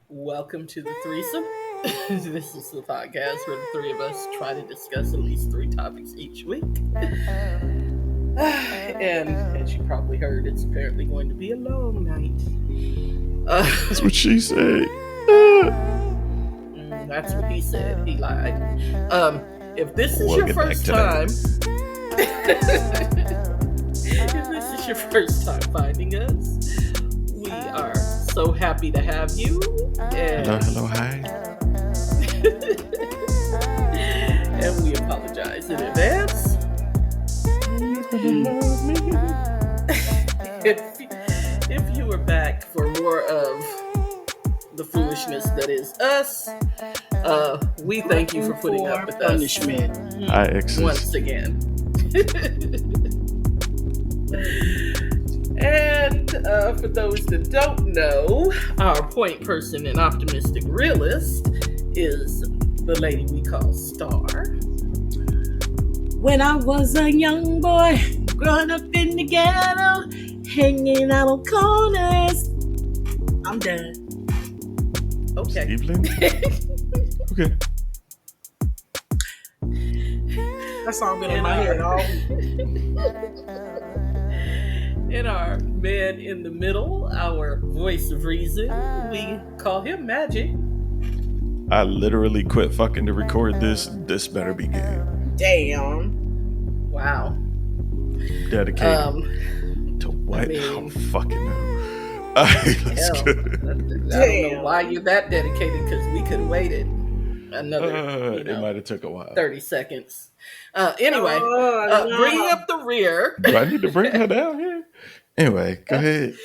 Welcome to the threesome. This is the podcast where the three of us try to discuss at least three topics each week. And as you probably heard, it's apparently going to be a long night. That's what she said. That's what he said. He lied. If this is We'll your get back first to time, that. if this is your first time finding us, we are so happy to have you. And Hello, hi. and we apologize in advance. if you were back for more of the foolishness that is us, we thank you for putting up with punishment. I exist. once again. And for those that don't know, our point person and optimistic realist is the lady we call Star. When I was a young boy, growing up in the ghetto, hanging out on corners. I'm done. Okay. Evelyn? Okay. That song been in my head all week. And our man in the middle, our voice of reason, we call him Magic. I literally quit fucking to record this. This better be good. Damn. Wow. Dedicated to what? I mean, I don't fucking know. Alright, let's hell, go. I don't know why you're that dedicated, because we could have waited another It might have took a while. 30 seconds. Anyway, no. bring up the rear. Do I need to bring her down here? Anyway, go ahead.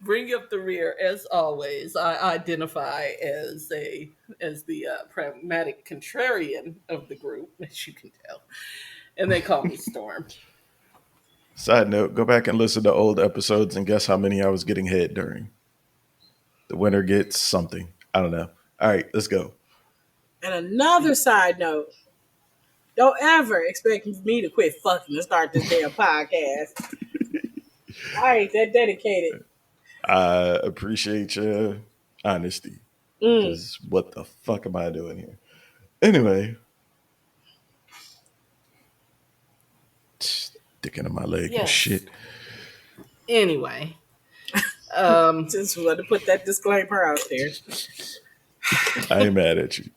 Bring up the rear as always. I identify as the pragmatic contrarian of the group, as you can tell, and they call me Storm. Side note, go back and listen to old episodes and guess how many I was getting head during. The winner gets something. I don't know. All right, let's go. And another side note, don't ever expect me to quit fucking and start this damn podcast. I ain't that dedicated. I appreciate your honesty. Because what the fuck am I doing here? Anyway. Sticking in my leg and shit. Anyway. Just wanted to put that disclaimer out there. I ain't mad at you.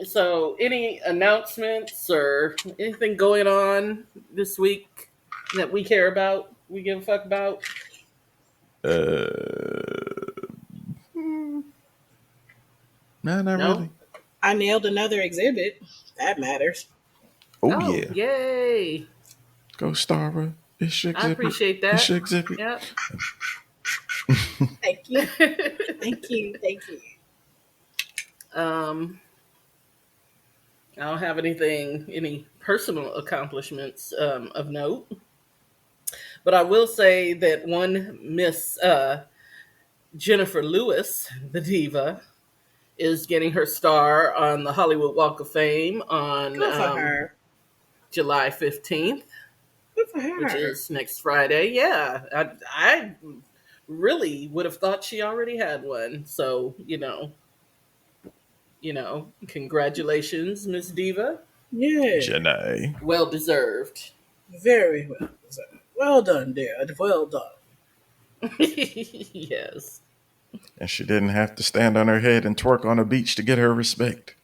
So, any announcements or anything going on this week that we care about, we give a fuck about? No, not really. I nailed another exhibit. That matters. Oh yeah. Yay. Go Starra. It's your exhibit. I appreciate that. It's your exhibit. Yep. Thank you. Thank you. I don't have any personal accomplishments of note. But I will say that one Miss Jennifer Lewis, the diva, is getting her star on the Hollywood Walk of Fame on Good for her. July 15th. Good for her. Which is next Friday. Yeah, I really would have thought she already had one. So, congratulations, Miss Diva. Yeah. Janae. Well deserved. Very well deserved. Well done, dear. Well done. Yes. And she didn't have to stand on her head and twerk on a beach to get her respect.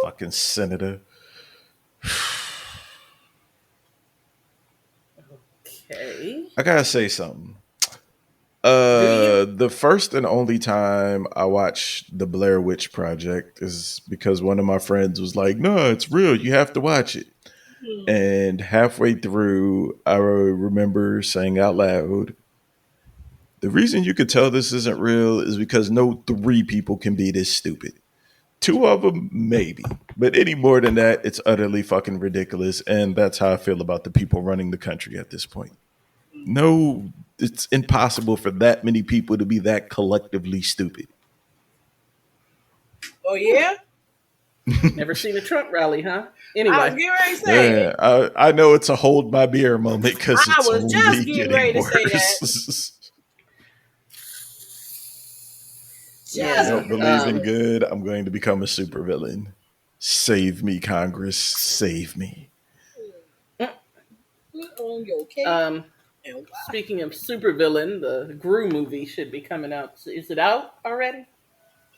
Fucking senator. Okay. I gotta say something. The first and only time I watched the Blair Witch Project is because one of my friends was like, "No, it's real. You have to watch it." And halfway through, I remember saying out loud, "The reason you could tell this isn't real is because no three people can be this stupid. Two of them, maybe. But any more than that, it's utterly fucking ridiculous." And that's how I feel about the people running the country at this point. No, it's impossible for that many people to be that collectively stupid. Oh, yeah? Never seen a Trump rally, huh? Anyway. I was getting ready to say it. Yeah, I know it's a hold my beer moment because I it's was only just getting ready to say worse. I Just Yeah. don't believe in good. I'm going to become a supervillain. Save me, Congress. Save me. put on your cape Um, and why? Speaking of supervillain, the Gru movie should be coming out. Is it out already?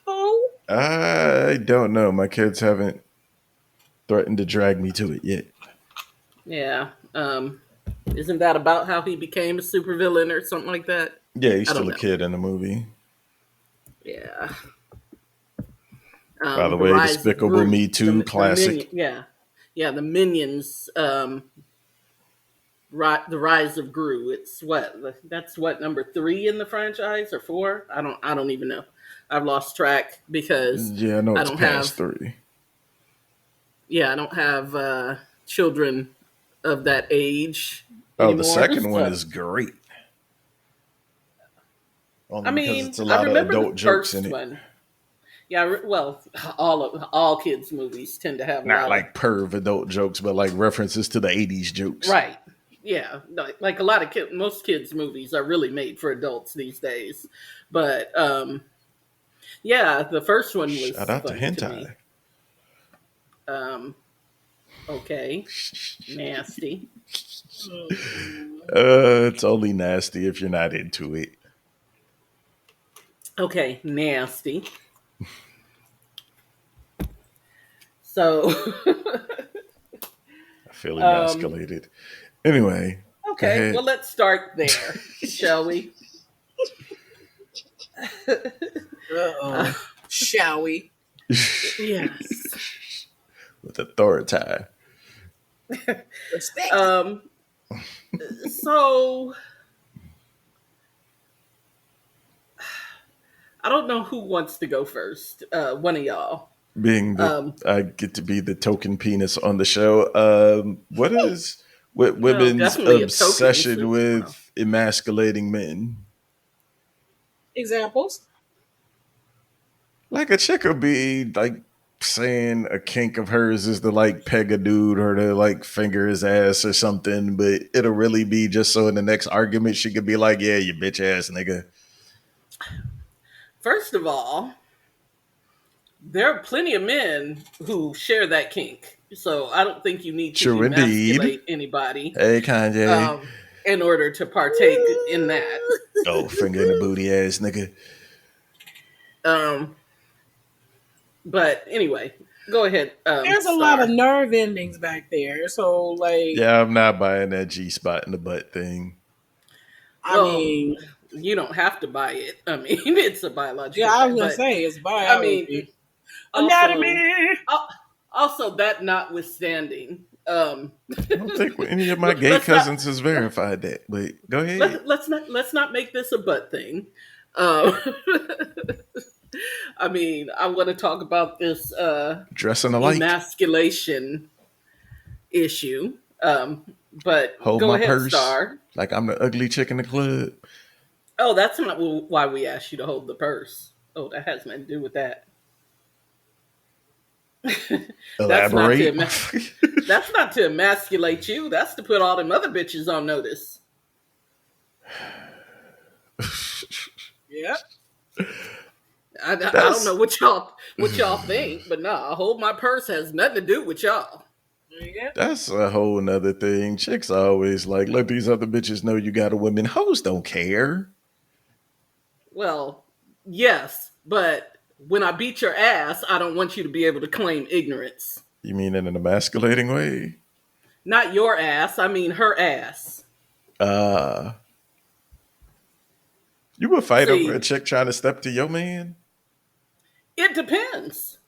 Oh, I don't know. My kids haven't threatened to drag me to it yet. Yeah. Isn't that about how he became a supervillain or something like that? Yeah, he's I don't still a know. kid in the movie. Yeah. By the The way, rise of Despicable Gru, Me 2 the minion. classic. Yeah. Yeah, the minions. The rise of Gru. It's what that's what number 3 in the franchise or 4. I don't even know. I've lost track because Yeah, I know I it's don't past have 3. I don't have children of that age Oh, the anymore. second one So is great. I Only because it's mean, a I lot of remember the adult jokes in first it. one. Yeah, well, all kids movies tend to have a Not lot of like perv adult jokes, but like references to the 80s jokes. right. Yeah, like a lot of most kids movies are really made for adults these days. But yeah, the first one Shout was out to funny to me. hentai. Um, okay, nasty. It's only nasty if you're not into it. Okay, nasty. So, I feel um, emasculated. Anyway, go okay, well, ahead. let's start there, shall we? Uh, uh-oh. Shall we? yes. With authority. Respect it. Um, so I don't know who wants to go first. One of y'all. Being that Um, I get to be the token penis on the show, what is with well, women's definitely a token. obsession Well, with emasculating men? Examples? Like a chick will be like saying a kink of hers is to like peg a dude or to like finger his ass or something, but it'll really be just so in the next argument she could be like, "Yeah, you bitch ass nigga." first of all, there are plenty of men who share that kink. So I don't think you need to True indeed. emasculate anybody Hey Kanye. in order to partake in that. Oh, finger in the booty ass nigga. Um, but anyway, go ahead, There's a lot of Star. nerve endings back there. So, like, Yeah, I'm not buying that G spot in the butt thing. I Well, mean, you don't have to buy it. I mean, it's a yeah, biological I fact. was gonna But say it's I mean, biology. also, Anatomy. al- also that notwithstanding, I don't think any of my gay let's not cousins has verified that, but go ahead. let's not make this a butt thing. Um, I mean, I want to talk about this Dressing alike. emasculation issue. But Hold go my ahead, purse Star. like I'm the ugly chick in the club. Oh, that's not why we asked you to hold the purse. Oh, that has nothing to do with that. that's not to Elaborate. that's not to emasculate you. That's to put all them other bitches on notice. Yep. I don't know That's what y'all think, but nah, hold my purse has nothing to do with y'all. Yep. that's a whole nother thing. Chicks always like, let these other bitches know you got a woman. Hoes don't care. Well, yes, but when I beat your ass, I don't want you to be able to claim ignorance. You mean in an emasculating way? Not your ass, I mean her ass. Uh you would fight over a See, chick trying to step to your man? it depends.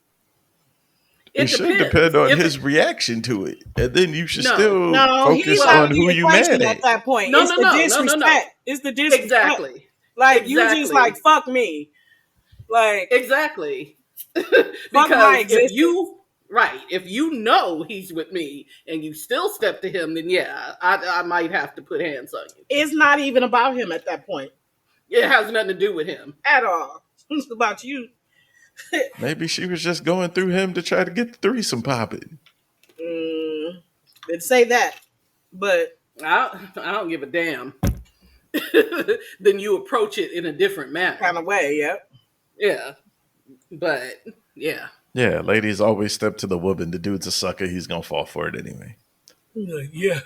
It It should depends. depend on If his reaction to it. And then you should no, still No, he's focus not on well, who the you mad equation at at. that point. no, It's no, the no, no, no, no. disrespect. It's the disrespect. Exactly, Like you just like exactly, fuck me. Like exactly. fuck my Because existence. if you know he's with me and you still step to him, then yeah, I might have to put hands on you. It's not even about him at that point It has nothing to do with him. at all. It's about you. Maybe she was just going through him to try to get the threesome popping. Didn't say that, but I don't give a damn. Then you approach it in a different manner. kind of way, yeah. Yeah, but yeah. Yeah, ladies always step to the woman. The dude's a sucker. He's gonna fall for it anyway. Yeah.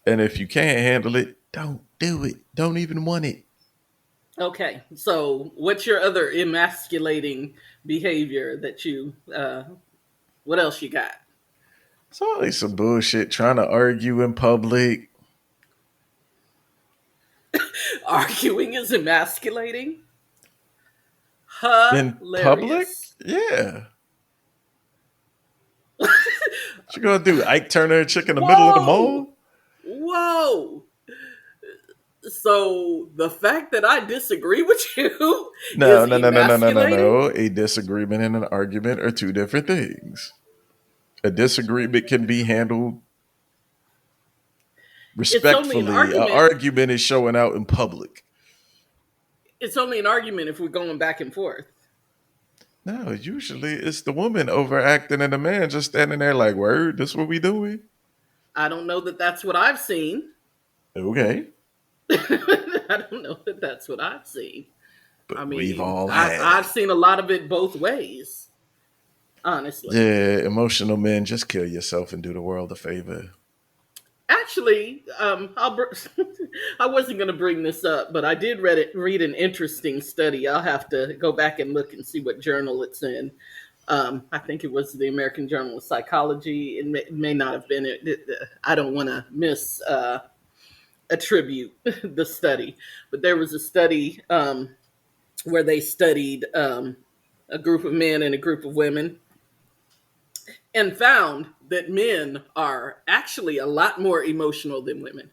And if you can't handle it, don't do it. Don't even want it. Okay, so what's your other emasculating behavior that you? What else you got? It's always some bullshit trying to argue in public. Arguing is emasculating. In public? Hilarious. Yeah. What you gonna do? Ike Turner and chick in the middle of the Whoa, mall? whoa. So the fact that I disagree with you No, is no, no, no, no, no, no, emasculating. no. A disagreement and an argument are two different things. A disagreement can be handled It's only an respectfully. An argument. argument is showing out in public. It's only an argument if we're going back and forth. No, usually it's the woman overacting and the man just standing there like, word, this what we doing? I don't know that that's what I've seen. Okay. I don't know that that's what I've seen. I But we've mean, all I've have. seen a lot of it both ways, honestly. Yeah, emotional men, just kill yourself and do the world a favor. Actually, I wasn't going to bring this up, but I did read an interesting study. I'll have to go back and look and see what journal it's in. I think it was the American Journal of Psychology. It may not have been. I don't want to attribute the study, but there was a study where they studied a group of men and a group of women and found that men are actually a lot more emotional than women.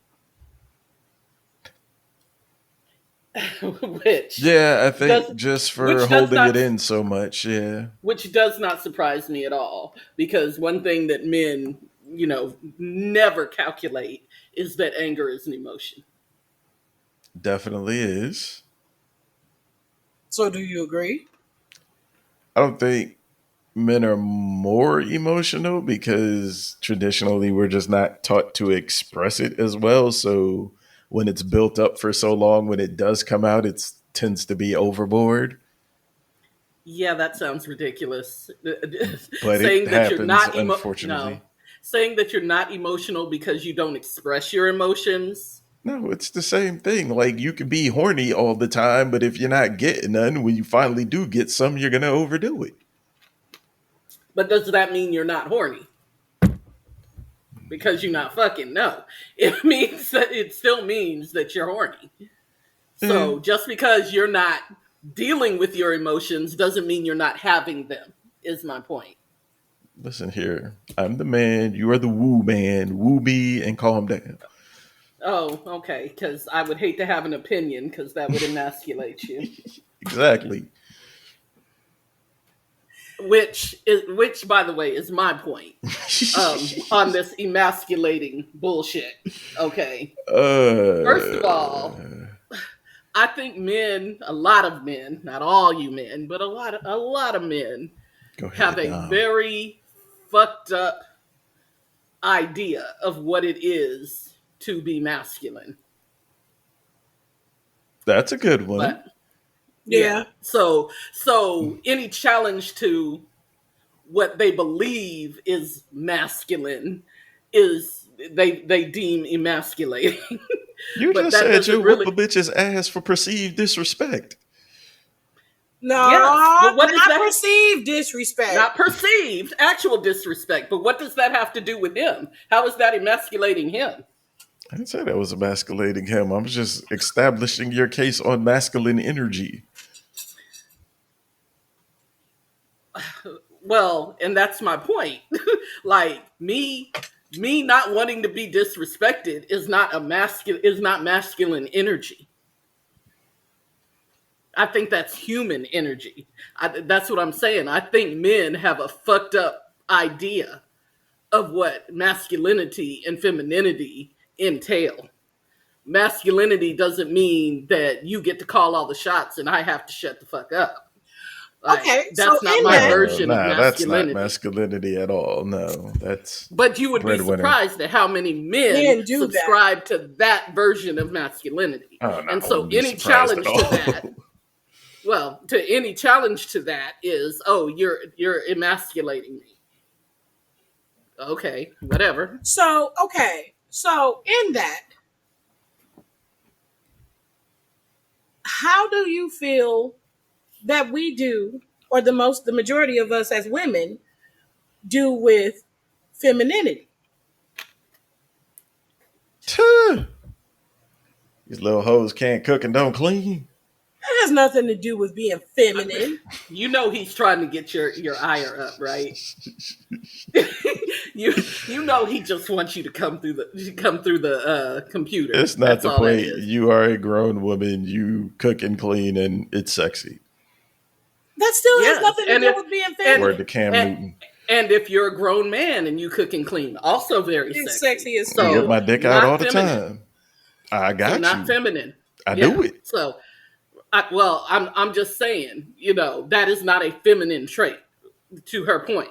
which Yeah, I does think just for which does holding it not in so much, yeah. which does not surprise me at all, because one thing that men, never calculate is that anger is an emotion. Definitely is. So do you agree? I don't think men are more emotional because traditionally we're just not taught to express it as well. So when it's built up for so long, when it does come out, it tends to be overboard. Yeah, that sounds ridiculous. But it saying that you're happens, not no, unfortunately. saying that you're not emotional because you don't express your emotions. No, it's the same thing. Like you can be horny all the time, but if you're not getting none, when you finally do get some, you're gonna overdo it. But does that mean you're not horny? Because you're not fucking? No. It still means that you're horny. Eh, So just because you're not dealing with your emotions doesn't mean you're not having them, is my point. listen here. I'm the man. You are the woo man. Woo me and calm down. Oh, okay. Because I would hate to have an opinion because that would emasculate you. Exactly. Which, by the way, is my point on this emasculating bullshit. Okay. First of all, uh, I think men, a lot of men, not all you men, but a lot of men go have ahead, a Dom. very fucked up idea of what it is to be masculine. That's a good one. But yeah, Yeah. so any challenge to what they believe is masculine is they deem emasculating. You But just that said doesn't you whoop really. a bitch's ass for perceived disrespect. Yes, No, but what does not that? perceived disrespect. Not perceived, actual disrespect. But what does that have to do with him? How is that emasculating him? I didn't say that was emasculating him. I'm just establishing your case on masculine energy. Well, and that's my point. Like me not wanting to be disrespected is not masculine energy. I think that's human energy. That's what I'm saying. I think men have a fucked up idea of what masculinity and femininity entail. Masculinity doesn't mean that you get to call all the shots and I have to shut the fuck up. Like, Okay, so that's not in my that, No, version of nah, that's not masculinity. masculinity at all. No, that's But you would be breadwinner. surprised at how many men men do that. subscribe to that version of masculinity. Oh, no, And I so wouldn't be any surprised at challenge to all. that, well, to any challenge to that is, oh, you're emasculating me. Okay, whatever. So, okay. So, in that, how do you feel that we do, or the majority of us as women do with femininity? Tuh. These little hoes can't cook and don't clean. It has nothing to do with being feminine. You know he's trying to get your ire up, right? you you know he just wants you to come through the computer. It's not That's the all that point. is. You are a grown woman. You cook and clean, and it's sexy. That still has Yes, nothing to do with being and Word to feminine. Cam and Newton. and if you're a grown man and you cook and clean, also very It's sexy. sexy as I get hell. So my dick out all not the feminine. time. I So got not you. feminine. I do Yeah. it. So I'm just saying, that is not a feminine trait. To her point.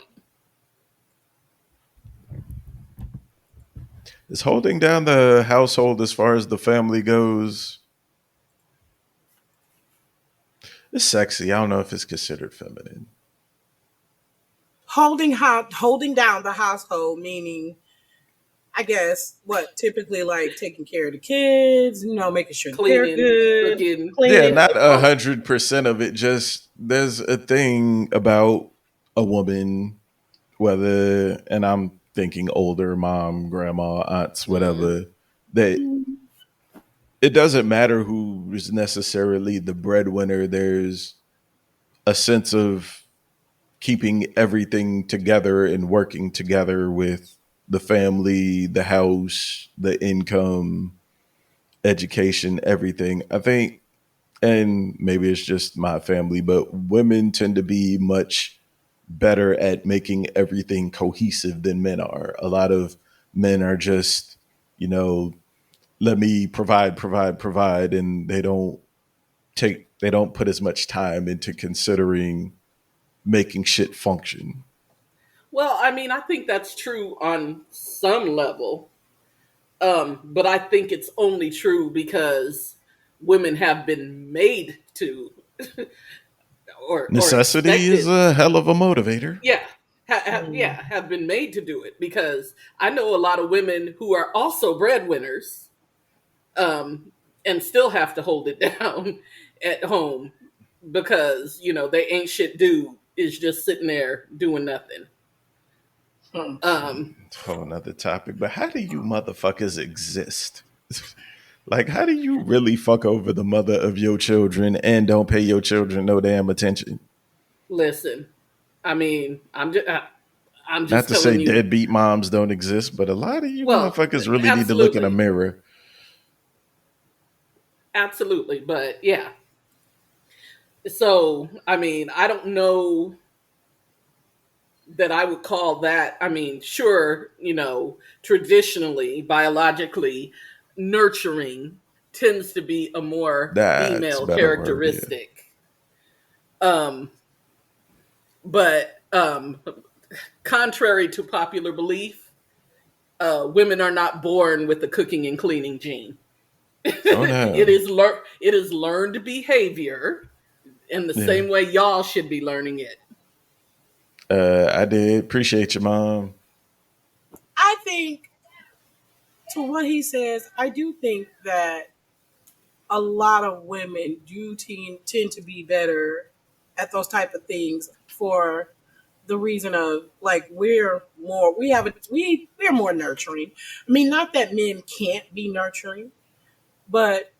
Is holding down the household as far as the family goes. It's sexy. I don't know if it's considered feminine. Holding down the household, meaning, I guess, what typically like taking care of the kids, making sure they're Cleaning, good, cooking. Yeah, cleaning. not Oh, 100% of it. Just there's a thing about a woman, whether, and I'm thinking older mom, grandma, aunts, Mm, whatever, that it doesn't matter who is necessarily the breadwinner. There's a sense of keeping everything together and working together with the family, the house, the income, education, everything. I think, and maybe it's just my family, but women tend to be much better at making everything cohesive than men are. A lot of men are just, you know, let me provide, provide, provide, and they don't put as much time into considering making shit function. well, I mean, I think that's true on some level, but I think it's only true because women have been made to, or Necessity is expected. a hell of a motivator. Yeah, mm, yeah, have been made to do it because I know a lot of women who are also breadwinners, um, and still have to hold it down at home because they ain't shit dude is just sitting there doing nothing. hmm. Um, Whole another topic, but how do you motherfuckers exist? Like, how do you really fuck over the mother of your children and don't pay your children no damn attention? Listen, I mean, I'm Not just to say telling you. deadbeat moms don't exist, but a lot of you Well, motherfuckers really need to look in a absolutely, mirror. absolutely, but yeah. So I mean, I don't know that I would call that. I mean, sure, traditionally, biologically, nurturing tends to be a more That's a female better word, yeah. characteristic. Um, but contrary to popular belief, women are not born with the cooking and cleaning gene. Oh no. It is learned behavior in the Yeah. same way y'all should be learning it. I did appreciate your mom. I think, to what he says, I do think that a lot of women do tend to be better at those type of things for the reason of, like, we're more nurturing. I mean, not that men can't be nurturing, but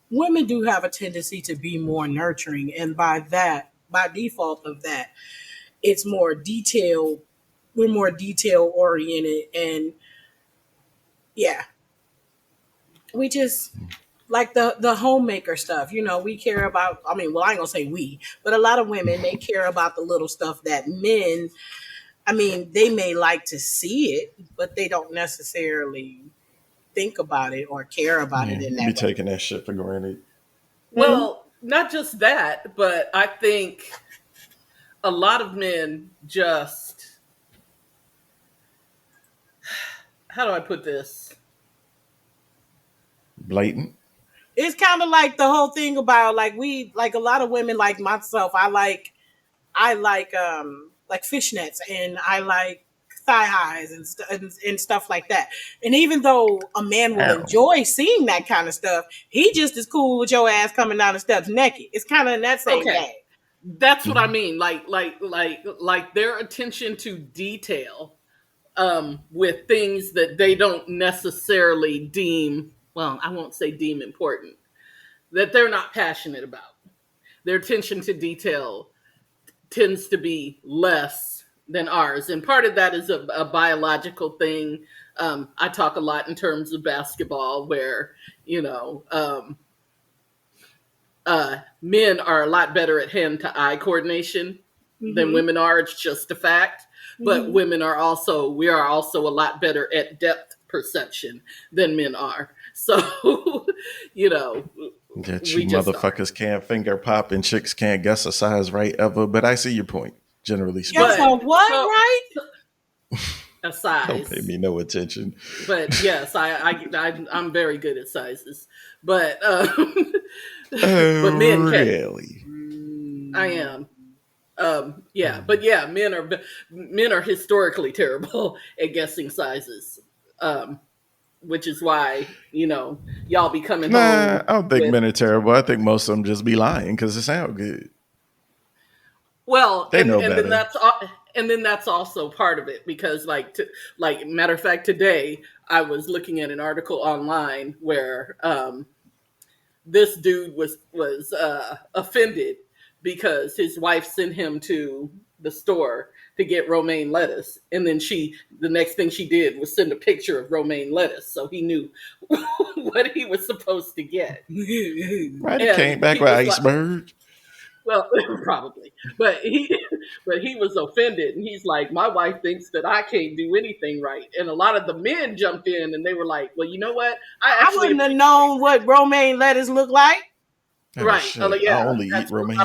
women do have a tendency to be more nurturing, and by default of that, it's more detail. We're more detail oriented, and yeah, we just like the homemaker stuff. We care about. I mean, well, I ain't gonna say we, but a lot of women, they care about the little stuff that men. I mean, they may like to see it, but they don't necessarily think about it or care about it Yeah, in I be that way. taking that shit for granted. Mhm. Well, not just that, but I think a lot of men just, how do I put this? Blatant. It's kind of like the whole thing about like a lot of women like myself. I like fishnets and I like thigh highs and stuff like that. And even though a man will Ow. enjoy seeing that kind of stuff, he just as cool with your ass coming down the steps naked. It's kind of in that same Okay, day. that's what I Mhm. mean. Like their attention to detail with things that they don't necessarily deem. Well, I won't say deem important. That they're not passionate about. Their attention to detail tends to be less than ours. And part of that is a biological thing. I talk a lot in terms of basketball, where, you know, men are a lot better at hand to eye coordination than Mm-hmm. women are. It's just a fact. But Mm-hmm. we are also a lot better at depth perception than men are. So, you know, That you we just are. motherfuckers can't finger pop and chicks can't guess a size right ever. But I see your point, generally Guess speaking. But what? What? so Right? a Don't pay size. me no attention. But yes, I'm very good at sizes, but Oh, but men can't. really? I am. Yeah, but yeah, men are historically terrible at guessing sizes, which is why y'all be coming Nah, home I don't think with men are terrible. I think most of them just be lying because it sound good. well, They know and then better. that's also part of it because like matter of fact, today I was looking at an article online where this dude was offended because his wife sent him to the store to get romaine lettuce, and then the next thing she did was send a picture of romaine lettuce, so he knew what he was supposed to get. Right? It came And back he with was like, iceberg. well, probably, but he was offended, and he's like, my wife thinks that I can't do anything right, and a lot of the men jumped in, and they were like, well, you know what, I I actually wouldn't have appreciate. known what romaine lettuce look like. Oh Right. shit! I Yeah, only eat that's what romaine.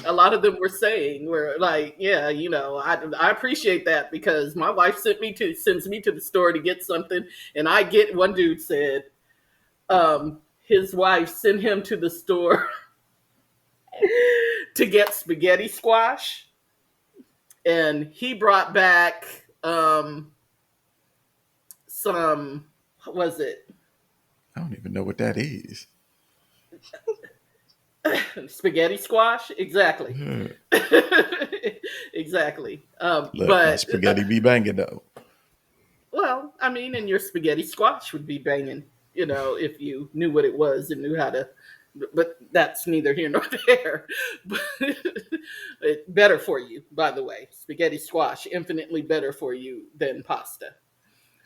a lot of them were saying. Were like, yeah, I appreciate that because my wife sends me to the store to get something, and I get one dude said, his wife sent him to the store to get spaghetti squash, and he brought back some. What was it? I don't even know what that is. Spaghetti squash? Exactly. Yeah. Exactly. Look, my But spaghetti be banging though. well, I mean, and your spaghetti squash would be banging, if you knew what it was and knew how to. But that's neither here nor there. But better for you, by the way. Spaghetti squash, infinitely better for you than pasta.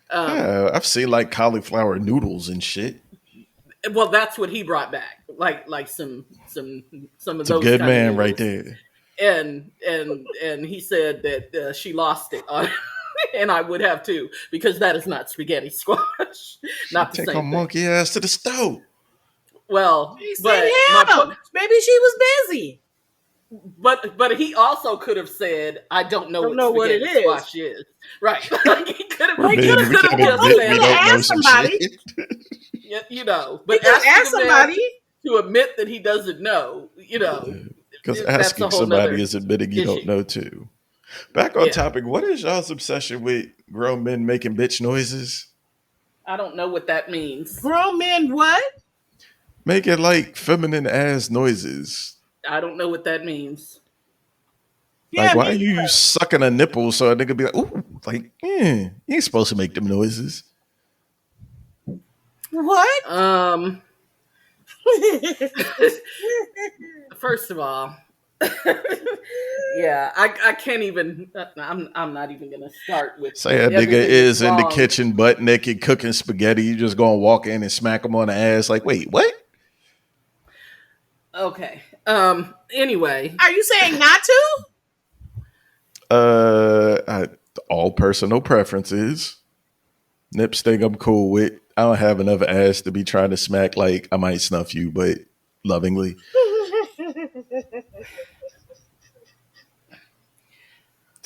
Um, Yeah, I've seen like cauliflower noodles and shit. well, that's what he brought back, like some of It's a those good kind of man right noodles. there. And he said that she lost it on, and I would have too because that is not spaghetti squash, She not the take her same thing. monkey ass to the stove. Well, He said but my him. point, Maybe she was busy. but he also could have said, "I don't know Don't what know what it spaghetti is. squash is." Right? Like he could have, Well, he Men, we could can't have just well, he admit could we said have don't that. know asked some shit. somebody. He But could have asking asked a man somebody. to admit that he doesn't know, Because that's a asking whole somebody nother is admitting you don't issue. know too. Back on Yeah, topic, what is y'all's obsession with grown men making bitch noises? I don't know what that means. Grown men, what? Making like feminine ass noises. I don't know what that means. Yeah, Like, why are me. you sucking a nipple so a nigga be like, ooh, like, you ain't supposed to make them noises. What? Um, First of all, yeah, I can't even. I'm not even gonna start with Say a nigga everything that's is in the wrong. kitchen butt naked cooking spaghetti. You just gonna walk in and smack him on the ass. Like, wait, what? Okay. Anyway, Are you saying not to? I, all personal preferences. Nips thing I'm cool with. I don't have enough ass to be trying to smack. Like, I might snuff you, but lovingly.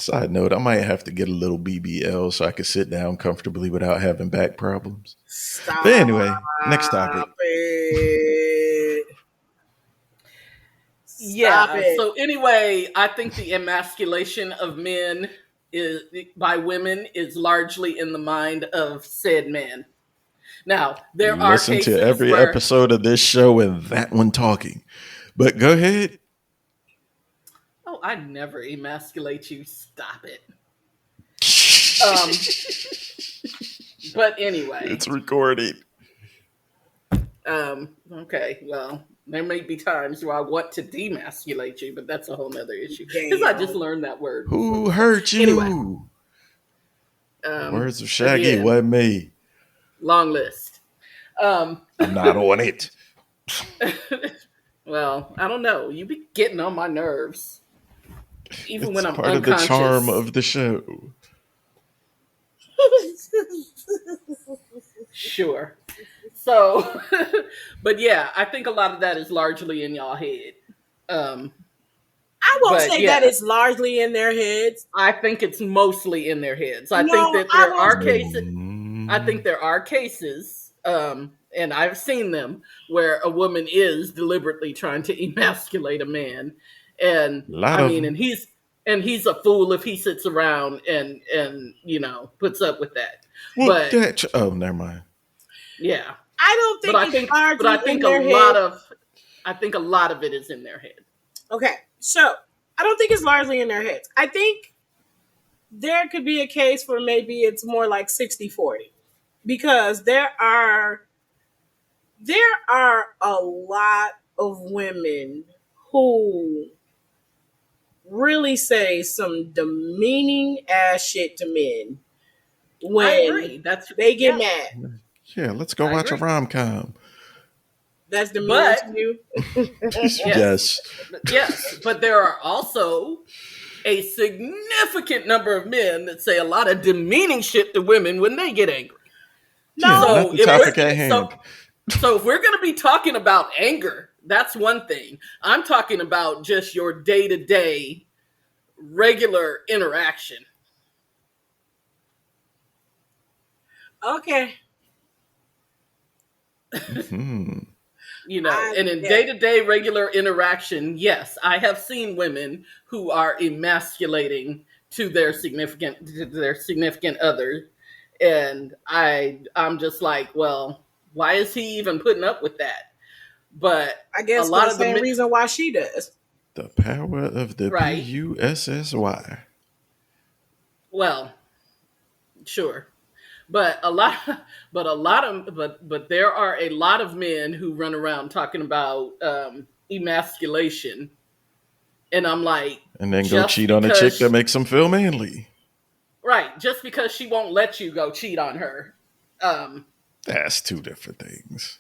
Side note, I might have to get a little BBL so I can sit down comfortably without having back problems. But Stop anyway, next topic. it. Stop Yeah. it. So anyway, I think the emasculation of men is by women is largely in the mind of said men. Now, there are Listen to cases every where, episode of this show and that one talking. But go ahead. oh, I never emasculate you. Stop it. Um, but anyway, It's recording. okay, well, there may be times where I want to demasculate you, but that's a whole nother issue because I just Damn. learned that word before Who the show. hurt Anyway, you? The words of Shaggy again, wasn't me. long list. Um, I'm not on it. well, I don't know. You be getting on my nerves, even It's when I'm part of the charm unconscious. of the show. Sure. So, but yeah, I think a lot of that is largely in y'all head. Um, I won't but say that yeah, it's largely in their heads. I think it's mostly in their heads. I think No, that I there won't. are cases. I think Mm, there are cases, and I've seen them where a woman is deliberately trying to emasculate a man, and a lot I of mean, them. and he's a fool if he sits around and puts up with that. Well, But oh, never mind. yeah, I don't but think it's I largely in think their head. I think a lot of it is in their head. Okay, so I don't think it's largely in their heads. I think there could be a case where maybe it's more like 60-40 because there are a lot of women who really say some demeaning ass shit to men I when agree. That's they get yeah, mad. Yeah, let's go I watch a agree. rom com. That's demeaning to But you. yes, Yes. yes, but there are also a significant number of men that say a lot of demeaning shit to women when they get angry. Yeah, No, not So the if we're topic at so hand. so if we're going to be talking about anger, that's one thing. I'm talking about just your day-to-day regular interaction. okay. Hmm. And in Yeah. day-to-day regular interaction, yes, I have seen women who are emasculating to their significant other, and I'm just like, well, why is he even putting up with that? But I a guess for lot the of the same reason why she does. The power of the right, PUSSY. well, sure. But but there are a lot of men who run around talking about emasculation, and I'm like, And then go just cheat on a chick that because makes them feel manly. right, just because she won't let you go cheat on her. Um, That's two different things.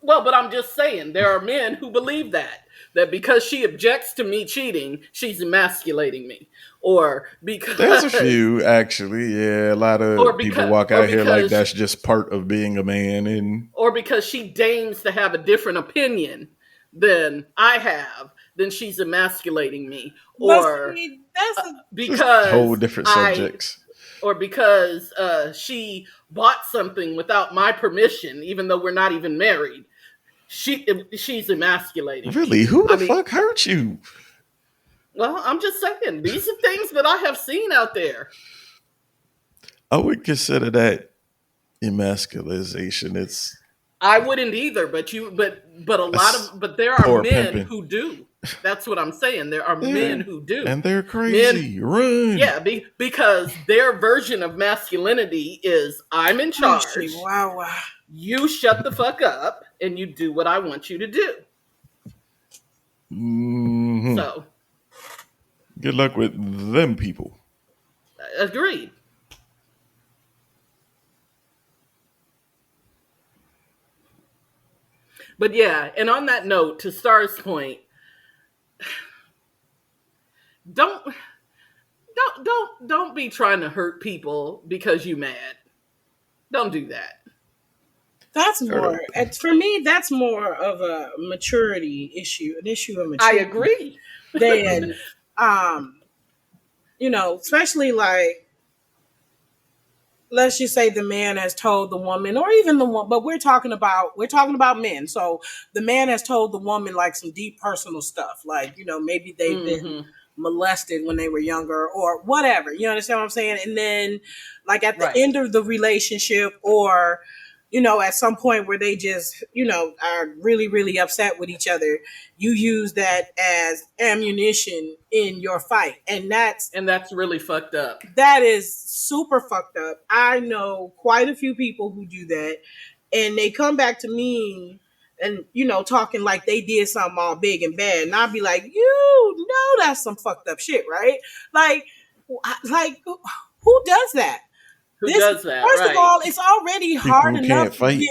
well, but I'm just saying there are men who believe that because she objects to me cheating, she's emasculating me, or There's a because few, actually. Yeah, a lot of people walk or out here like because that's just part of being a man. And or because she deigns to have a different opinion than I have, then she's emasculating me, But or see, that's a just whole because different I subjects. or because she bought something without my permission, even though we're not even married. She's emasculating me. Really? Who I the mean, fuck hurt you? well, I'm just saying these are things that I have seen out there. I would consider that emasculization. It's I wouldn't either, but a a lot of but there are poor men pimping. who do. That's what I'm saying. There are men Yeah. who do. And they're Men, crazy. Run. yeah, because their version of masculinity is I'm in oh shit. charge. Wow, wow. You shut the fuck up and you do what I want you to do. Hmm. So, Good luck with them people. agreed. But yeah, and on that note, to Star's point, don't don't be trying to hurt people because you mad. Don't do that. That's Hurt more 'em. for me. That's more of a maturity issue, an issue of I maturity agree. than um especially like, let's just say the man has told the woman, or even the one, but we're talking about men. So the man has told the woman like some deep personal stuff, like maybe they've been Mm-hmm. molested when they were younger or whatever. You understand what I'm saying? And then like at the Right. end of the relationship, or at some point where they just are really really upset with each other, you use that as ammunition in your fight, and And that's really fucked up. that is super fucked up. I know quite a few people who do that, and they come back to me and talking like they did something all big and bad, and I'll be like, that's some fucked up shit, right? Like, who does that? Who This does that? First of Right. all, People who can't fight.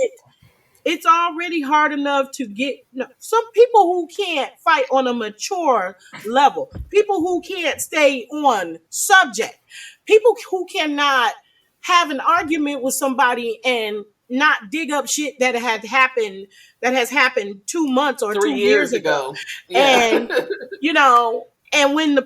it's already hard enough to get no, some people who can't fight on a mature level, people who can't stay on subject, people who cannot have an argument with somebody and not dig up shit that has happened 2 months or Three 2 years years ago. ago. Yeah. And and when the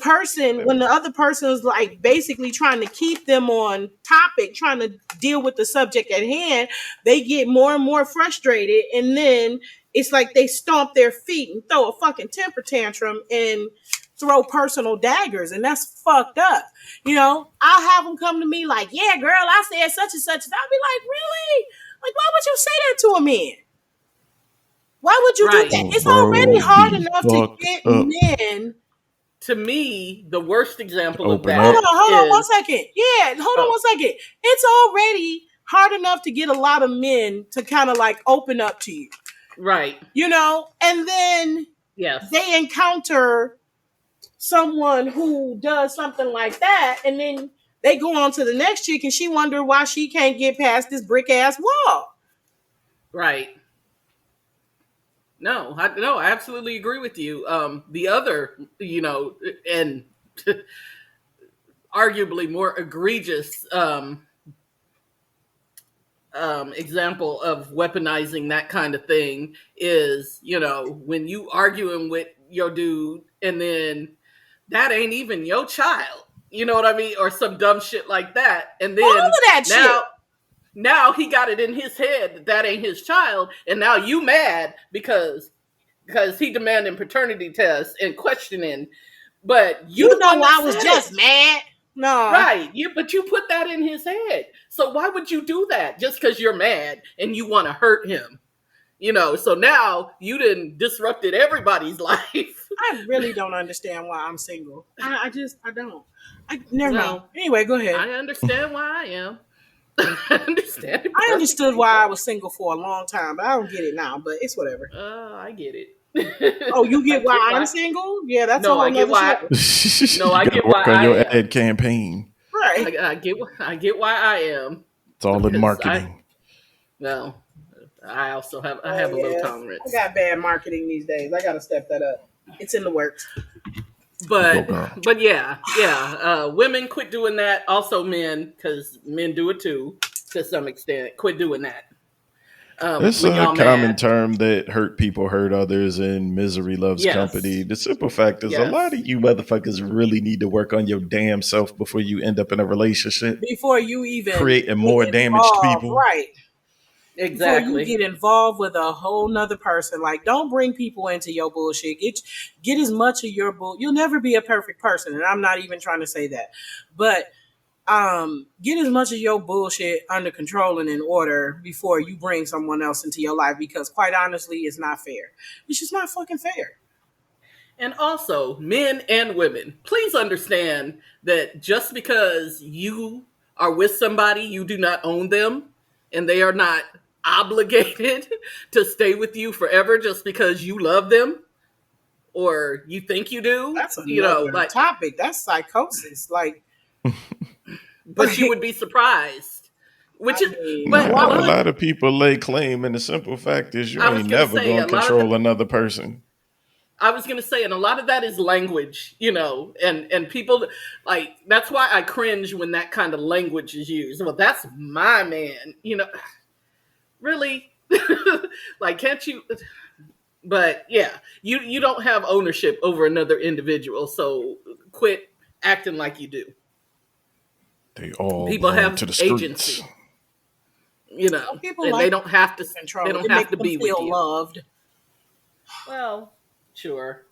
other person is like basically trying to keep them on topic, trying to deal with the subject at hand, they get more and more frustrated, and then it's like they stomp their feet and throw a fucking temper tantrum and throw personal daggers, and that's fucked up. I'll have them come to me like, yeah, girl, I said such and such, and I'll be like, really? Like, why would you say that to a man? Why would you do Right. that? Oh, It's already bro, hard be enough to fucked get up men. To me, the worst to example of open Hold up. that on, hold on one is second. Yeah, hold on oh, one second. It's already hard enough to get a lot of men to kind of like open up to you, right. and then Yes. they encounter someone who does something like that, and then they go on to the next chick, and she wonder why she can't get past this brick ass wall. Right. No, I absolutely agree with you. The other, and arguably more egregious example of weaponizing that kind of thing is, when you arguing with your dude and then that ain't even your child. You know what I mean? Or some dumb shit like that. And All then of that shit. now he got it in his head that that ain't his child, and now you mad because he demanding paternity tests and questioning, but you the one that I was said it. just mad. No. Right. But you put that in his head. So why would you do that just because you're mad and you want to hurt him? So now you done disrupted everybody's life. I really don't understand why I'm single. I don't. Never mind. Well, Anyway, go ahead. I understand why I am. I understand it I understood perfectly why I well. was single for a long time, but I don't get it now. But it's whatever. I get it. Oh, you I get get why I'm why. single? Yeah, that's a No, I whole get nother why. show. No, You I gotta get why work on I your am. ad campaign. Right. I get why I am It's all in because marketing. no, I also I Oh have a low yeah. I tolerance. got bad marketing these days. I gotta step that up. It's in the works. Go But girl. yeah. Women quit doing that. Also, men, because men do it too to some extent. Quit doing that. It's When a y'all common mad. term that hurt people hurt others and misery loves company. Yes. The simple fact is a lot Yes. of you motherfuckers really need to work on your damn self before you end up in a relationship, Before you even creating get more damaged involved, people. right? Before you Exactly. get involved with a whole nother person. Like, don't bring people into your bullshit. Get as much of your bull. You'll never be a perfect person, and I'm not even trying to say that. But get as much of your bullshit under control and in order before you bring someone else into your life, because quite honestly, it's not fair. It's just not fucking fair. And also, men and women, please understand that just because you are with somebody, you do not own them, and they are not obligated to stay with you forever just because you love them or you think you do. That's another Like, topic. That's psychosis. Like, but you would be surprised. Which I is, mean, but a Nah, a lot of, lot of people lay claim, and the simple fact is you I was ain't gonna never say going a to lot of control another person. I was gonna say, and a lot of that is language, and people like that's why I cringe when that kind of language is used. Well, that's my man, really, like can't you? But yeah, you don't have ownership over another individual, so quit acting like you do. They all People belong to have the streets. agency, Some people and they like don't have to. They control. don't It have makes to them be with feel you. loved. Well, sure.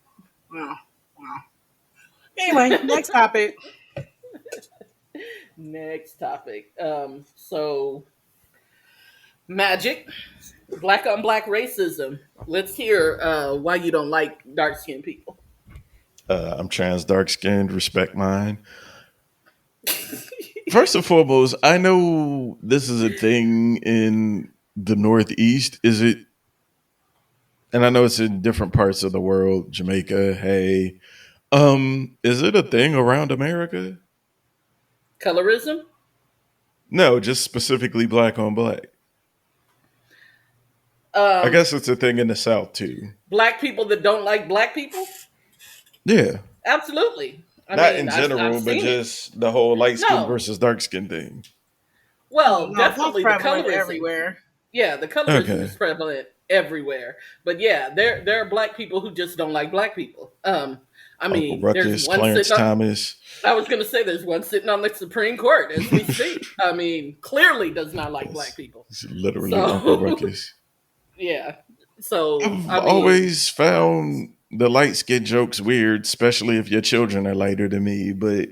Wow. Wow. Anyway, next topic. Next topic. So magic, black on black racism. Let's hear why you don't like dark skinned people. I'm trans, dark skinned, respect mine. First and foremost, I know this is a thing in the Northeast. Is it? And I know it's in different parts of the world, Jamaica. Hey, is it a thing around America? Colorism. No, just specifically black on black. I Um, guess it's a thing in the South too. Black people that don't like black people. Yeah, Absolutely. I not mean, in I've general, but seen it. just the whole light skin No. versus dark skin thing. Oh Well, no, that's definitely the prevalent colorism. everywhere. Yeah, the colorism Okay, is prevalent everywhere. But yeah, there are black people who just don't like black people. I Uncle mean, there's Ruckus, one Clarence sitting on. Thomas, I was going to say there's one sitting on the Supreme Court as we speak. I mean, clearly does not like black it's, people. it's literally Uncle So Ruckus. yeah. So I've I mean, always found the light skin jokes weird, especially if your children are lighter than me. But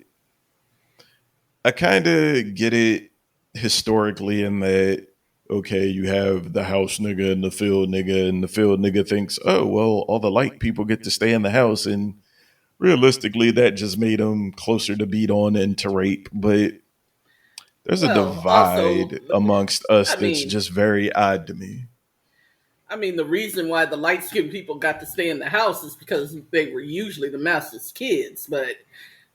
I kind of get it historically in that, okay, you have the house nigga and the field nigga thinks, oh, well, all the light people get to stay in the house. And realistically, that just made them closer to beat on and to rape. But there's a well, also, divide amongst us I that's mean, just very odd to me. the reason why the light skinned people got to stay in the house is because they were usually the master's kids, but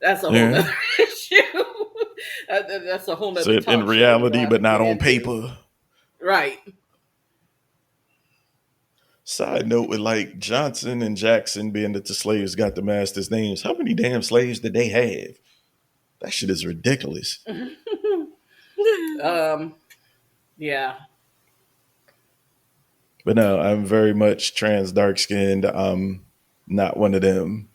that's a whole Yeah. nother issue. That's a whole nother So in talk show to reality, go out but and not get on into. paper. Right. Side note with like Johnson and Jackson being that the slaves got the masters' names, how many damn slaves did they have? That shit is ridiculous. um, yeah. But no, I'm very much trans dark skinned. I'm not one of them.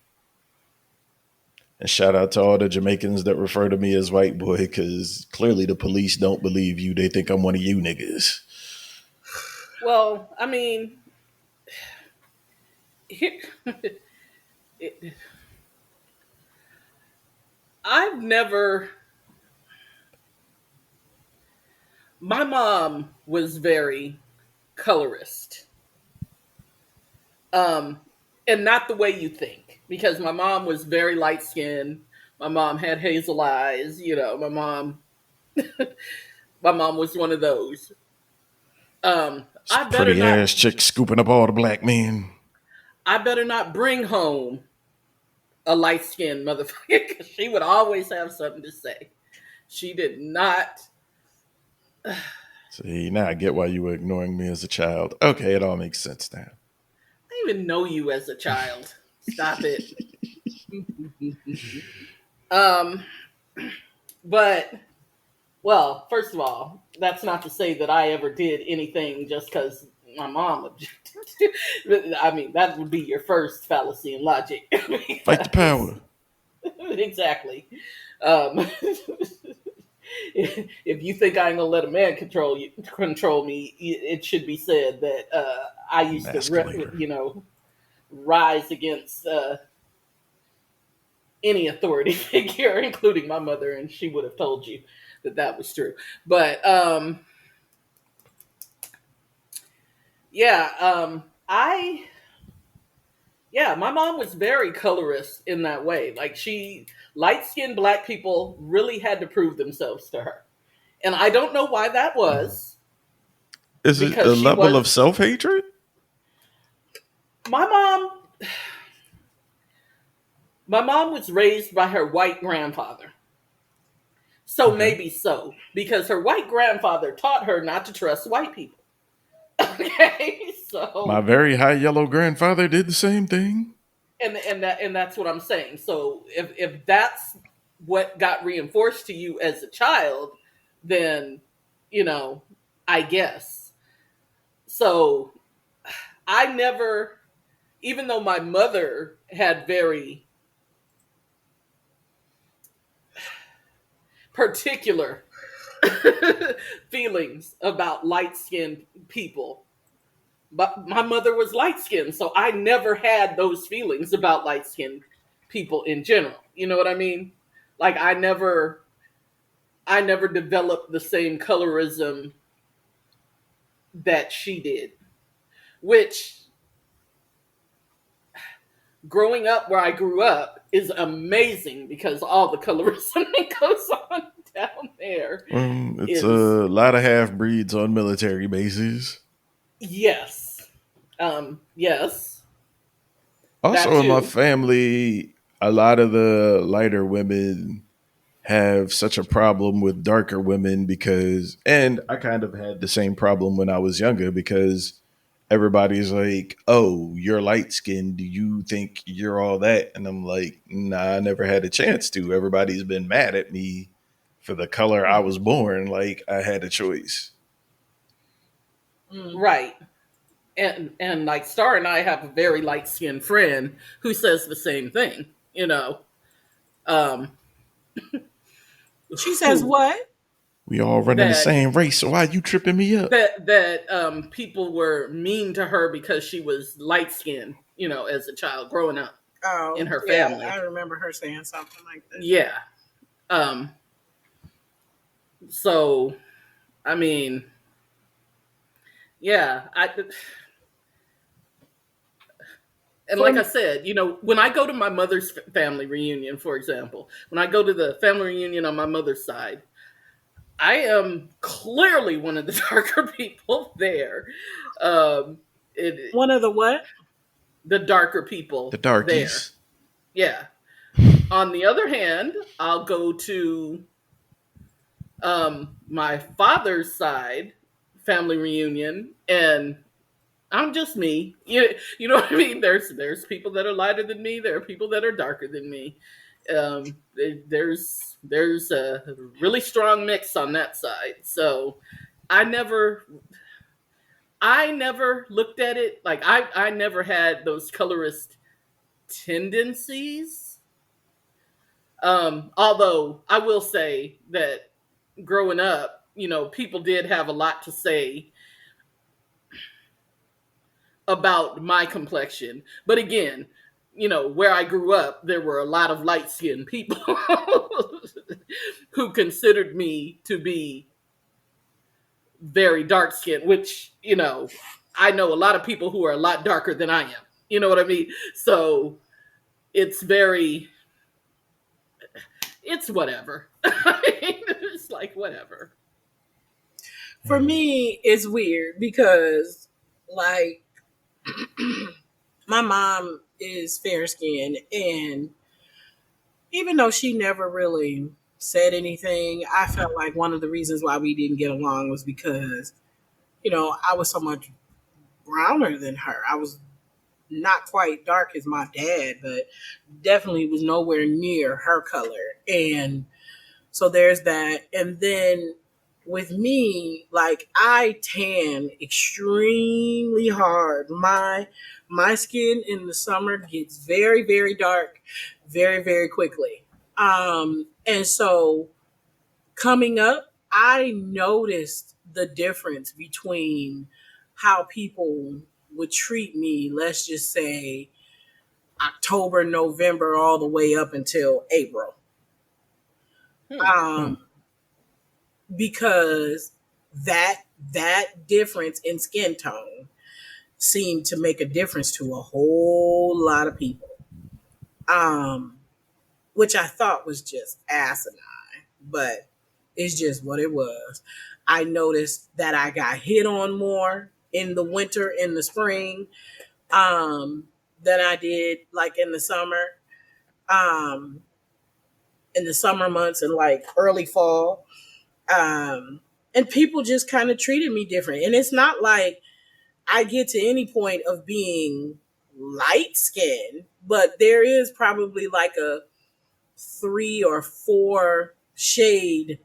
And shout out to all the Jamaicans that refer to me as white boy, because clearly the police don't believe you. They think I'm one of you niggas. Well, I mean, here, it, I've never. My mom was very colorist, um, and not the way you think, because my mom was very light skinned. My mom had hazel eyes. My mom was one of those. It's pretty ass chick scooping up all the black men. I better not bring home a light skinned motherfucker, because she would always have something to say. She did not. See, now I get why you were ignoring me as a child. Okay, it all makes sense now. I didn't even know you as a child. Stop it. Um, but well, first of all, that's not to say that I ever did anything just because my mom objected. I mean, that would be your first fallacy in logic. Fight the Because- power. exactly. Um, if you think I ain't gonna let a man control me, it should be said that I used to, Emasculator. rise against any authority figure, including my mother, and she would have told you that that was true. But yeah, I yeah, my mom was very colorist in that way. Like light skinned black people really had to prove themselves to her, and I don't know why that was Is it a because level of self hatred? my mom. My mom was raised by her white grandfather. So Okay. maybe so, because her white grandfather taught her not to trust white people. Okay, My so very high yellow grandfather did the same thing. and that's what I'm saying. So if that's what got reinforced to you as a child, then you know, I guess. So I never, even though my mother had very particular feelings about light skinned people. But my mother was light skinned, so I never had those feelings about light skinned people in general. You know what I mean? Like I never developed the same colorism that she did, which growing up where I grew up is amazing because all the colorism that goes on down there It's a is lot of half breeds on military bases. yes. Yes, that Also, in my too. family, a lot of the lighter women have such a problem with darker women because, and I kind of had the same problem when I was younger because everybody's like, "Oh, you're light skinned. Do you think you're all that?" And I'm like, "Nah, I never had a chance to. Everybody's been mad at me for the color I was born. Like I had a choice." Mm. Right. And like Star and I have a very light skinned friend who says the same thing, you know. Um She says who what? We all running the that same race, so why you tripping me up? people were mean to her because she was light skinned, you know, as a child growing up in Oh, her yeah, I family. remember her saying something like that. Yeah. Um so I mean, yeah, I and For like I said, you know, when I go to my mother's family reunion, for example, when I go to the family reunion on my mother's side, I am clearly one of the darker people there. Um, it, one of the what? the darker The people there. darkies. Yeah. On the other hand, I'll go to my father's side family reunion, and I'm just me. You know what I mean? There's people that are lighter than me. There are people that are darker than me. There's a really strong mix on that side. So I never I never looked at it like I never had those colorist tendencies. Although I will say that growing up, you know, people did have a lot to say about my complexion. But again, you know, where I grew up, there were a lot of light skinned people who considered me to be very dark skinned, which, you know, I know a lot of people who are a lot darker than I am. You know what I mean? So it's very, it's whatever. It's like whatever. For me, it's weird because, like, my mom is fair skinned, and even though she never really said anything, I felt like one of the reasons why we didn't get along was because, I was so much browner than her. I was not quite dark as my dad, but definitely was nowhere near her color. And so there's that. And then with me, like, I tan extremely hard. My skin in the summer gets very, very dark very, very quickly. And so coming up, I noticed the difference between how people would treat me, let's just say October, November, all the way up until April. Hmm. Um, because that difference in skin tone seemed to make a difference to a whole lot of people. Um, which I thought was just asinine, but it's just what it was. I noticed that I got hit on more in the winter, in the spring, than I did like um, in the summer months and like early fall. Um, and people just kind of treated me different. And it's not like I get to any point of being light skinned, but there is probably like a 3 or 4 shade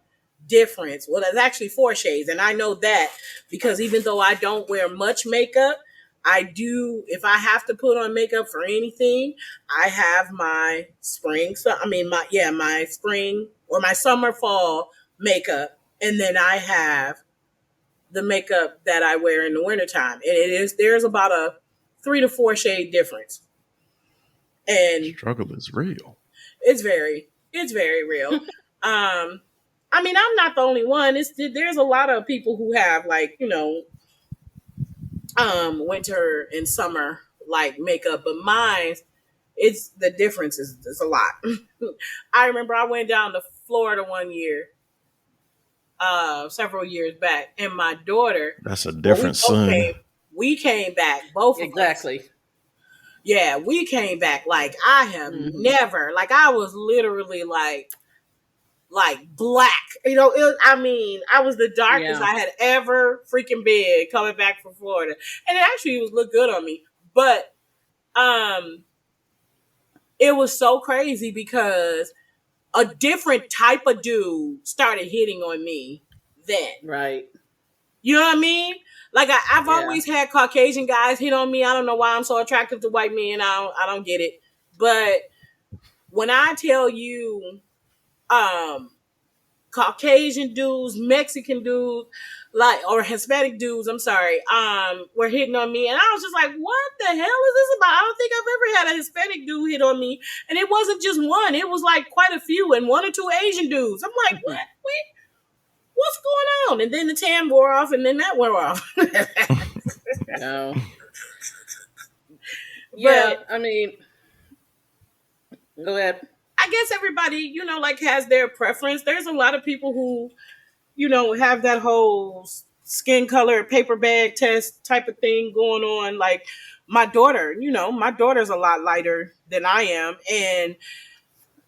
difference. Well, there's actually 4 shades, and I know that because even though I don't wear much makeup, I do. If I have to put on makeup for anything, I have my spring. So I mean, my spring or my summer fall makeup, and then I have the makeup that I wear in the wintertime. And there's about a 3 to 4 shade difference. And Struggle is real. it's very real. I mean, I'm not the only one. There's a lot of people who have, like, winter and summer like makeup, but mine, it's the difference is a lot. I remember I went down to Florida one year, several years back, and my daughter, That's a well, we different both son. came, we came back, both of us. Exactly. Yeah, we came back like I have Hmm. never, like I was literally like black. I mean, I was the darkest Yeah. I had ever freaking been coming back from Florida. And it actually was look good on me. But um it was so crazy because a different type of dude started hitting on me then. Right. You know what I mean? Like I've Yeah. always had Caucasian guys hit on me. I don't know why I'm so attracted to white men. I don't get it. But when I tell you, um, Caucasian dudes, Mexican dudes, like, or Hispanic dudes, I'm sorry, were hitting on me, and I was just like, what the hell is this about? I don't think I've ever had a Hispanic dude hit on me, and it wasn't just one; it was like quite a few, and 1 or 2 Asian dudes. I'm like, what? Wait, what's going on? And then the tan wore off, and then that wore off. No. Yeah. But I mean, go ahead. I guess everybody, like has their preference. There's a lot of people who, have that whole skin color paper bag test type of thing going on. Like my daughter, my daughter's a lot lighter than I am. And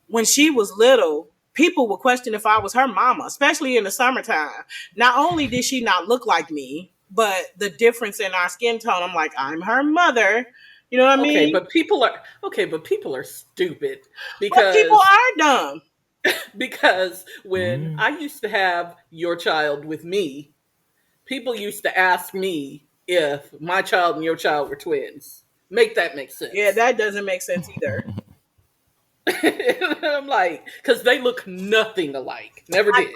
when she was little, people would question if I was her mama, especially in the summertime. Not only did she not look like me, but the difference in our skin tone, I'm like, I'm her mother. You know what I Okay, mean? but people are stupid But people because are dumb. when Mm. I used to have your child with me, people used to ask me if my child and your child were twins. Make that make Yeah, sense. that doesn't make sense either. I'm like, because they look nothing alike. Never I, did.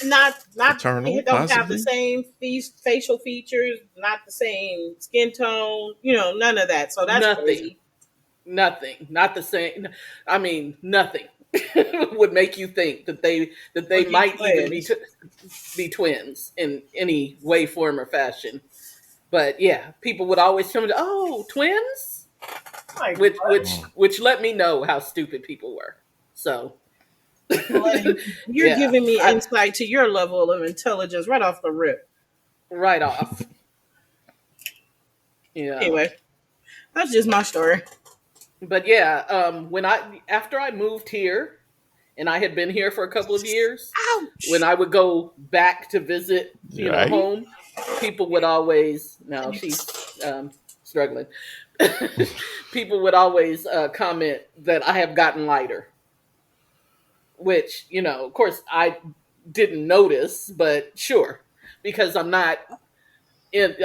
not Paternal, It don't have the possibly. same facial features, not the same skin tone, none of that. So that's Nothing. crazy. Nothing. Not the same. I mean, nothing would make you think that they Would be might even be twins. be twins in any way, form, or fashion. But yeah, people would always tell me, "Oh, twins," Like which what? which Mm. which let me know how stupid people were. So Well, you're yeah, giving me I insight to your level of intelligence right off the rip. right off. Yeah, Anyway, that's just my story. but yeah, when I after I moved here and I had been here for a couple of years, when Ouch. I would go back to visit, Right? home, people would always, now she's struggling. People would always comment that I have gotten lighter, which, of course, I didn't notice, but sure, because I'm not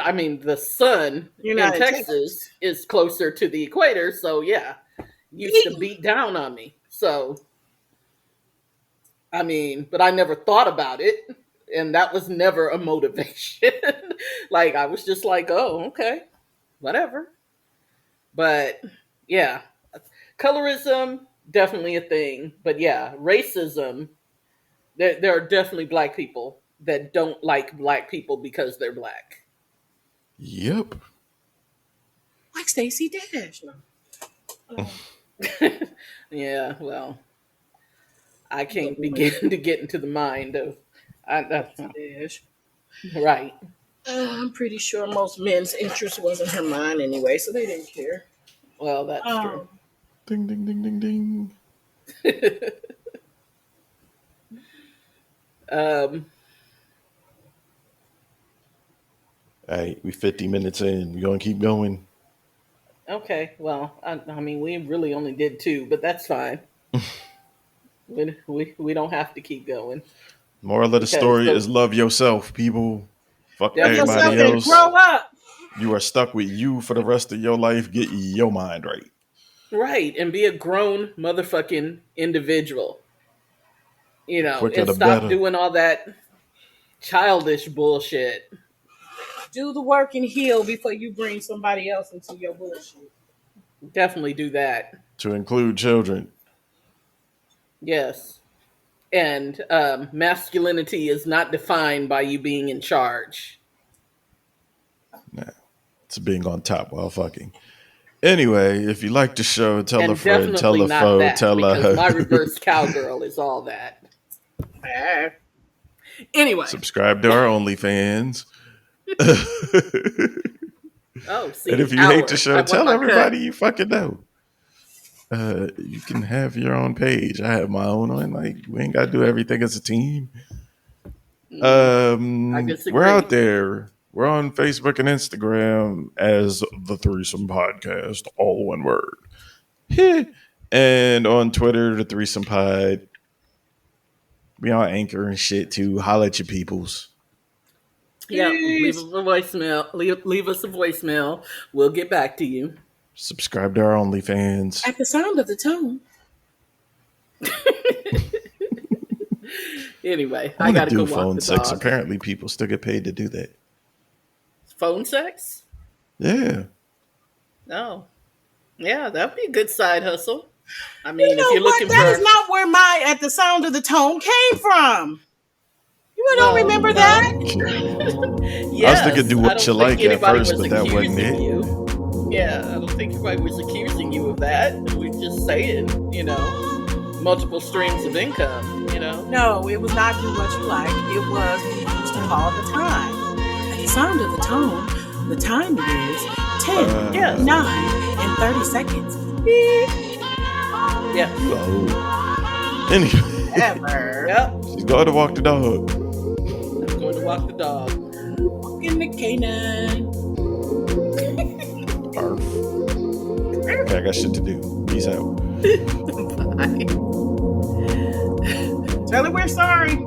I mean, the sun You're in not in Texas. Texas is closer to the equator, so yeah, used to beat down on me. So I mean, but I never thought about it. And that was never a motivation. Like, I was just like, oh, okay, whatever. But yeah, colorism, definitely a thing. But yeah, racism, there are definitely black people that don't like black people because they're black. Yep. Like Stacey Dash. No. Oh, Yeah, well, I she's a can't woman. begin to get into the mind of, Stacey Dash. right. I'm pretty sure most men's interest wasn't her mind anyway, so they didn't care. Well, that's true. Um, Ding, ding, ding, ding, ding. um, Hey, we 50 minutes in. We gonna keep going. Okay, well, I mean, we really only did two, but that's fine. We don't have to keep going Moral of the because story is love yourself, people. Fuck love definitely yourself everybody love and else. grow yourself. up. You are stuck with you for the rest of your life. Get your mind right. Right, and be a grown motherfucking individual. Quicker and the stop better. doing all that childish bullshit. Do the work and heal before you bring somebody else into your bullshit. Definitely do that. To include children. Yes. And masculinity is not defined by you being in charge. Nah, it's being on top while fucking. Anyway, if you like the show, tell a And friend, tell definitely a not foe, that, tell because a my reverse cowgirl is all that. Ah. Anyway. subscribe to our OnlyFans. Oh, And see, if you hate the hour. show, I want tell my cut. everybody you fucking know. You can have your own page. I have my own one. Like, we ain't gotta do everything as a team. I We're out disagree. there. We're on Facebook and Instagram as the Threesome Podcast, all one word. And on Twitter, the Threesome Pod. We on Anchor and shit too. Holla at your peoples. Yep. Leave us Peace. a voicemail. Leave us a voicemail. We'll get back to you. Subscribe to our OnlyFans. At the sound of the tone. Anyway, I I want to gotta go do walk phone the sex. dog. Apparently, people still get paid to do that. Phone sex? Yeah. Oh. Yeah, that'd be a good side hustle. I You mean, if know you're what? looking That is for, not where my at the sound of the tone came from. You don't well, remember that? Okay. I was thinking yes, do I what don't you think like at anybody first, was but that wasn't accusing it. you. Yeah, I don't think anybody was accusing you of that. We're just saying, multiple streams of income, No, it was not do what you like. It was we used to call the time. At the sound of the tone, the time is 10, Yes. 9, and 30 seconds. Beep. Yes. Oh. Anyway, Ever. Yep. she's going to walk the dog. I'm going to walk the dog. In the canine. Arf. Okay, I got shit to do. Peace out. Bye. Tell her we're sorry.